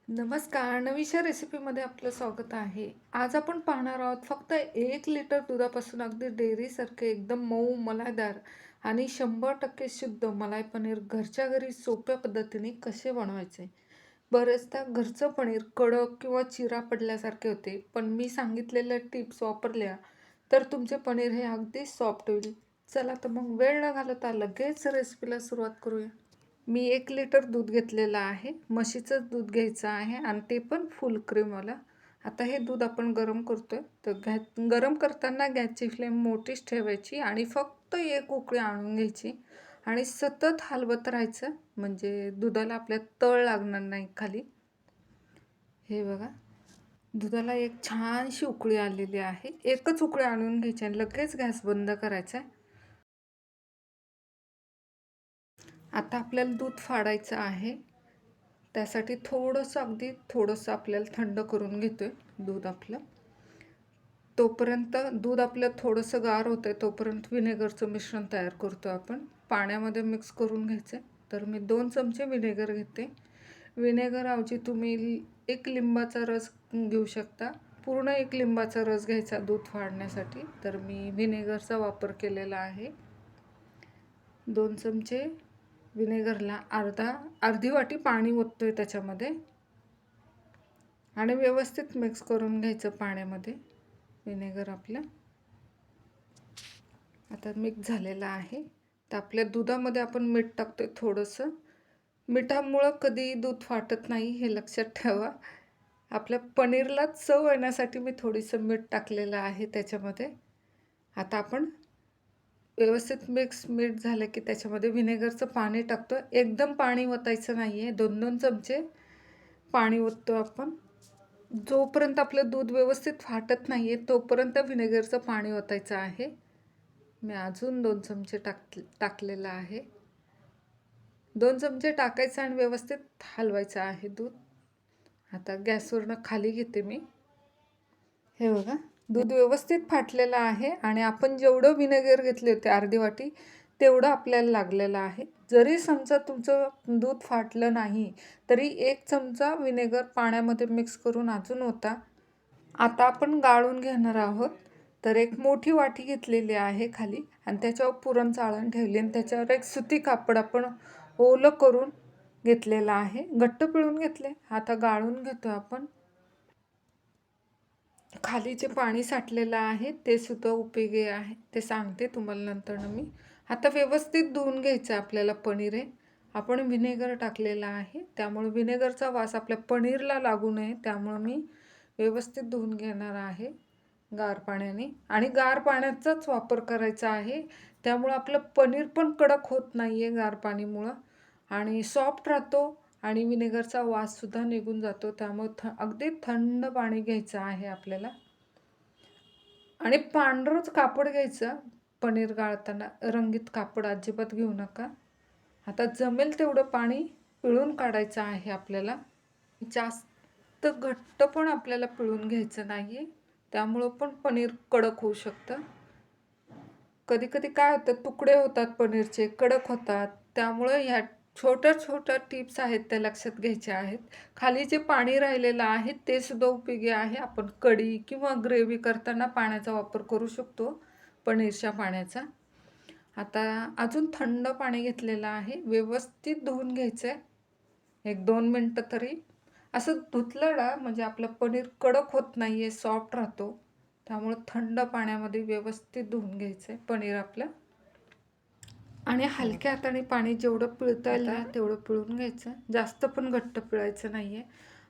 नमस्कार. नवीशा रेसिपीमध्ये आपलं स्वागत आहे. आज आपण पाहणार आहोत फक्त 1 लिटर दुधापासून अगदी डेअरीसारखे एकदम मऊ, मलाईदार आणि 100% शुद्ध मलाई पनीर घरच्या घरी सोप्या पद्धतीने कसे बनवायचे. बरेचदा घरचं पनीर कडक किंवा चिरा पडल्यासारखे होते, पण मी सांगितलेल्या टिप्स वापरल्या तर तुमचे पनीर हे अगदी सॉफ्ट होईल. चला तर मग वेळ न घालवता लगेच रेसिपीला सुरुवात करूया. मी 1 लिटर दूध घेतलेलं आहे. म्हशीचंच दूध घ्यायचं आहे आणि ते पण फुल क्रीमवालं. आता हे दूध आपण गरम करतोय. तर गरम करताना गॅसची फ्लेम मोठीच ठेवायची आणि फक्त एक उकळी आणून घ्यायची आणि सतत हलवत राहायचं, म्हणजे दुधाला आपल्या तळ लागणार नाही खाली. हे बघा, दुधाला एक छानशी उकळी आलेली आहे. एकच उकळी आणून घ्यायची आणि लगेच गॅस बंद करायचा. आता आपल्याला दूध फाडायचं आहे. त्यासाठी अगदी थोडंसं आपल्याला थंड करून घेतोय दूध आपलं. तोपर्यंत दूध आपलं थोडंसं गार होतंय, तोपर्यंत विनेगरचं मिश्रण तयार करतो आपण. पाण्यामध्ये मिक्स करून घ्यायचं. तर मी 2 चमचे विनेगर घेते. विनेगरऐवजी तुम्ही एक लिंबाचा रस घेऊ शकता. पूर्ण एक लिंबाचा रस घ्यायचा दूध फाडण्यासाठी. तर मी विनेगरचा वापर केलेला आहे. 2 चमचे विनेगरला अर्धी वाटी पाणी ओततोय त्याच्यामध्ये आणि व्यवस्थित मिक्स करून घ्यायचं पाण्यामध्ये विनेगर आपलं. आता मिक्स झालेलं आहे. तर आपल्या दुधामध्ये आपण मीठ टाकतोय थोडंसं. मिठामुळं कधी दूध फाटत नाही, हे लक्षात ठेवा. आपल्या पनीरला चव येण्यासाठी मी थोडंसं मीठ टाकलेलं आहे त्याच्यामध्ये. आता आपण व्यवस्थित मीठ झालं की त्याच्यामध्ये विनेगरचं पाणी टाकतो. एकदम पाणी ओतायचं नाही आहे. 2-2 चमचे पाणी ओततो आपण. जोपर्यंत आपलं दूध व्यवस्थित फाटत नाही आहे तोपर्यंत विनेगरचं पाणी ओतायचं आहे. मी अजून 2 चमचे टाकलेलं आहे. 2 चमचे टाकायचं आणि व्यवस्थित हलवायचं आहे दूध. आता गॅसवरनं खाली घेते मी. हे बघा, दूध व्यवस्थित फाटलेलं आहे आणि आपण जेवढं विनेगर घेतले होते अर्धी वाटी, तेवढं आपल्याला लागलेलं आहे. जरी समजा तुमचं दूध फाटलं नाही तरी 1 चमचा विनेगर पाण्यामध्ये मिक्स करून अजून ओता. आता आपण गाळून घेणार आहोत. तर एक मोठी वाटी घेतलेली आहे खाली आणि त्याच्यावर पुरण चाळण ठेवली आणि त्याच्यावर एक सुती कापड आपण ओलं करून घेतलेलं आहे. घट्ट पिळून घेतले. आता गाळून घेतो आपण. खाली जे पाणी साठलेलं आहे ते सुद्धा उपयोगी आहे, ते सांगते तुम्हाला नंतरनं मी. आता व्यवस्थित धुवून घ्यायचं आपल्याला पनीर हे. आपण विनेगर टाकलेलं आहे, त्यामुळे विनेगरचा वास आपल्या पनीरला लागू नये, त्यामुळं मी व्यवस्थित धुवून घेणार आहे गार पाण्याने. आणि गार पाण्याचाच वापर करायचा आहे, त्यामुळं आपलं पनीर पण कडक होत नाही आहे गार पाणीमुळं आणि सॉफ्ट राहतो आणि विनेगरचा वाससुद्धा निघून जातो. त्यामुळे अगदी थंड पाणी घ्यायचं आहे आपल्याला आणि पांढरंच कापड घ्यायचं. पनीर गाळताना रंगीत कापड अजिबात घेऊ नका. आता जमेल तेवढं पाणी पिळून काढायचं आहे आपल्याला. जास्त घट्ट पण आपल्याला पिळून घ्यायचं नाही आहे, त्यामुळं पण पनीर कडक होऊ शकतं. कधी कधी काय होतं, तुकडे होतात पनीरचे, कडक होतात. त्यामुळं ह्या छोट्या छोट्या टिप्स आहेत त्या लक्षात घ्यायच्या आहेत. खाली जे पाणी राहिलेलं आहे ते सुद्धा उपयोगी आहे. आपण कढी किंवा ग्रेव्ही करताना पाण्याचा वापर करू शकतो, पनीरच्या पाण्याचा. आता अजून थंड पाणी घेतलेलं आहे. व्यवस्थित धुवून घ्यायचं आहे. 1-2 मिनटं तरी असं धुतलं ना, म्हणजे आपलं पनीर कडक होत नाही आहे, सॉफ्ट राहतो. त्यामुळं थंड पाण्यामध्ये व्यवस्थित धुवून घ्यायचं आहे पनीर आपलं आणि हलक्या हाताने पाणी जेवढं पिळता येईल ना तेवढं पिळून घ्यायचं. जास्त पण घट्ट पिळायचं नाही आहे.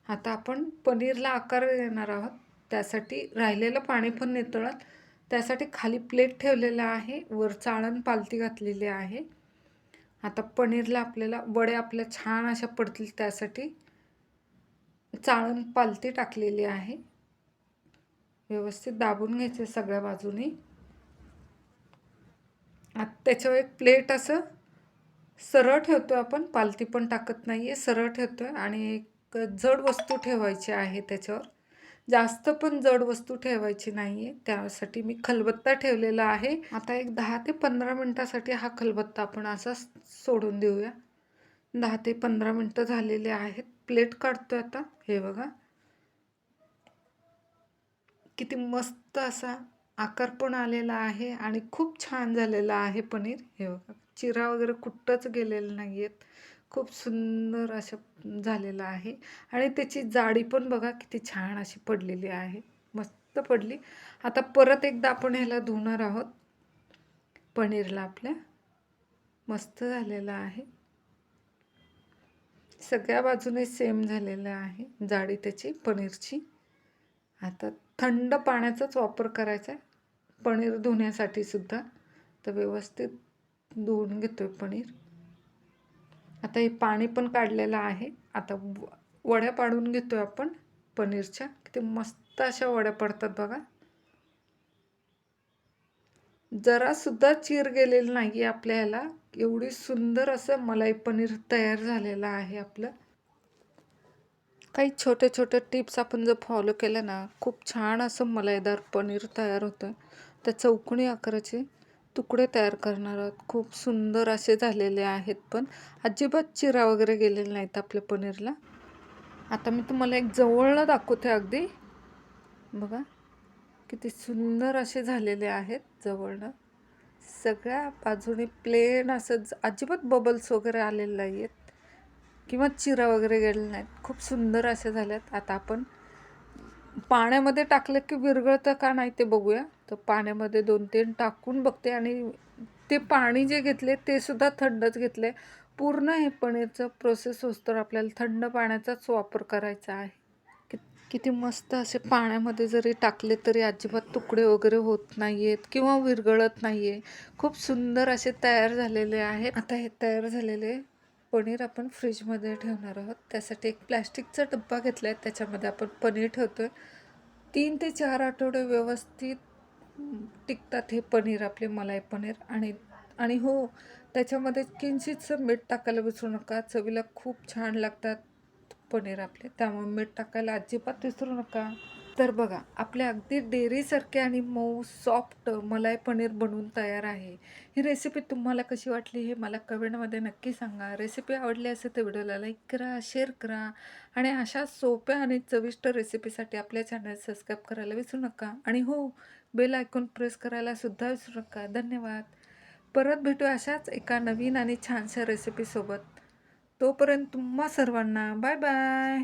आता आपण पनीरला आकार देणार आहोत, त्यासाठी राहिलेलं पाणी पण नितळत. त्यासाठी खाली प्लेट ठेवलेला आहे, वर चाळण पालती घातलेली आहे. आता पनीरला आपल्याला वड्या आपल्या छान अशा पडतील त्यासाठी चाळण पालती टाकलेली आहे. व्यवस्थित दाबून घ्यायचे सगळ्या बाजूनी. आता त्याच्यावर एक प्लेट असं सरळ ठेवतो आपण, पालती पण टाकत नाही आहे, सरळ ठेवतो आहे आणि एक जड वस्तू ठेवायची आहे त्याच्यावर. जास्त पण जड वस्तू ठेवायची नाही आहे, त्यासाठी मी खलबत्ता ठेवलेला आहे. आता एक 10 ते 15 मिनटासाठी हा खलबत्ता आपण असा सोडून देऊया. 10 ते 15 मिनटं झालेले आहेत. प्लेट काढतोय आता. हे बघा किती मस्त असा आकार पण आलेला आहे आणि खूप छान झालेला आहे पनीर. हे बघा चिरा वगैरे कुठंच गेलेले नाही आहेत. खूप सुंदर असं झालेलं आहे आणि त्याची जाडी पण बघा किती छान अशी पडलेली आहे. मस्त पडली. आता परत एकदा आपण ह्याला धुणार आहोत. पनीरला आपल्या मस्त झालेलं आहे. सगळ्या बाजूने सेम झालेलं आहे जाडी त्याची पनीरची. आता थंड पाण्याचाच वापर करायचा आहे पनीर धुण्यासाठी सुद्धा. तर व्यवस्थित धुवून घेतोय पनीर. आता हे पाणी पण काढलेलं आहे. आता वड्या पाडून घेतोय आपण पनीरच्या. किती मस्त अशा वड्या पडतात बघा. जरा सुद्धा चीर गेलेली नाही आपल्या ह्याला. एवढी सुंदर असं मलाई पनीर तयार झालेलं आहे आपलं. काही छोटे छोटे टिप्स आपण जर फॉलो केल्या ना, खूप छान असं मलाईदार पनीर तयार होतं. त्या चौकोनी आकाराचे तुकडे तयार करणार आहोत. खूप सुंदर असे झालेले आहेत, पण अजिबात चिरा वगैरे गेलेले नाहीत आपल्या पनीरला. आता मी तुम्हाला एक जवळनं दाखवते अगदी. बघा किती सुंदर असे झालेले आहेत जवळनं. सगळ्या बाजूने प्लेन असं अजिबात बबल्स वगैरे आलेले नाही आहेत किंवा चिरा वगैरे गेलेले नाहीत. खूप सुंदर असे झालेत. आता आपण पाण्यामध्ये टाकलं की विरघळतं का नाही ते बघूया. तर पाण्यामध्ये 2-3 टाकून बघते आणि ते पाणी जे घेतले ते सुद्धा थंडच घेतले. पूर्ण हे पनीरचं प्रोसेस होतं आपल्याला थंड पाण्याचाच वापर करायचा आहे. किती मस्त असे पाण्यामध्ये जरी टाकले तरी अजिबात तुकडे वगैरे होत नाही आहेत किंवा विरघळत नाही आहे. खूप सुंदर असे तयार झालेले आहे. आता हे तयार झालेले पनीर आपण फ्रीजमध्ये ठेवणार आहोत. त्यासाठी एक प्लॅस्टिकचा डब्बा घेतला आहे. त्याच्यामध्ये आपण पनीर ठेवतो आहे. 3 ते 4 आठवडे व्यवस्थित टिकतात हे पनीर आपले मलाई पनीर. आणि हो, त्याच्यामध्ये किंचितसं मीठ टाकायला विसरू नका. चवीला खूप छान लागतात पनीर आपले, त्यामुळे मीठ टाकायला अजिबात विसरू नका. तर बघा आपले अगदी डेअरीसारखे आणि मऊ सॉफ्ट मलाई पनीर बनवून तयार आहे. ही रेसिपी तुम्हाला कशी वाटली हे मला कमेंटमध्ये नक्की सांगा. रेसिपी आवडली असेल तर व्हिडिओला लाईक करा, शेअर करा आणि अशा सोप्या आणि चविष्ट रेसिपीसाठी आपल्या चॅनल सबस्क्राईब करायला विसरू नका. आणि हो, बेल आयकॉन प्रेस करायला सुद्धा विसरू नका. धन्यवाद. परत भेटू अशाच एका नवीन आणि छानशा रेसिपीसोबत. तोपर्यंत तुम्हा सर्वांना बाय बाय.